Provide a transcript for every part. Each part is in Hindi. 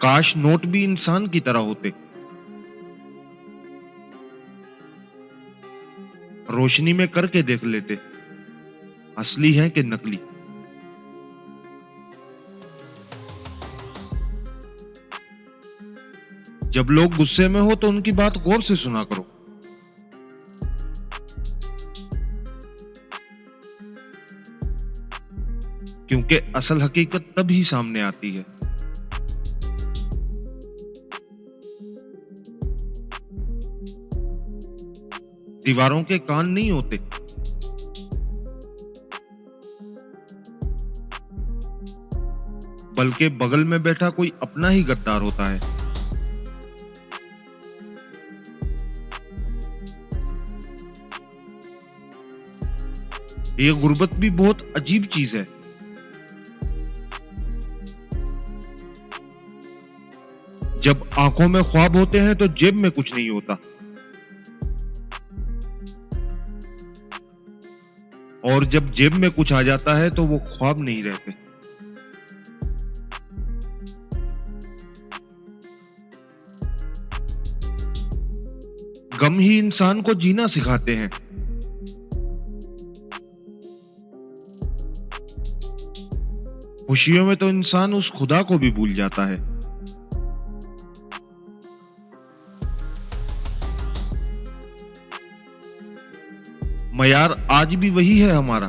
काश नोट भी इंसान की तरह होते, रोशनी में करके देख लेते, असली है कि नकली। जब लोग गुस्से में हो तो उनकी बात गौर से सुना करो। क्योंकि असल हकीकत तब ही सामने आती है। दीवारों के कान नहीं होते, बल्कि बगल में बैठा कोई अपना ही गद्दार होता है। ये गुर्बत भी बहुत अजीब चीज है। जब आंखों में ख्वाब होते हैं तो जेब में कुछ नहीं होता, और जब जेब में कुछ आ जाता है तो वो ख्वाब नहीं रहते। गम ही इंसान को जीना सिखाते हैं। खुशियों में तो इंसान उस खुदा को भी भूल जाता है। मयार आज भी वही है हमारा।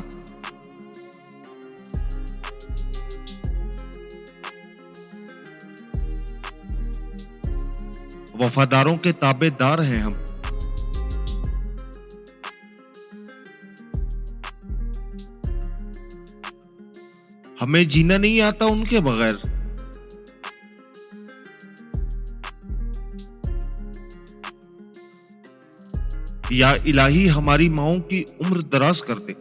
वफादारों के ताबेदार हैं हम। हमें जीना नहीं आता उनके बगैर। या इलाही हमारी माओं की उम्र दराज कर दे।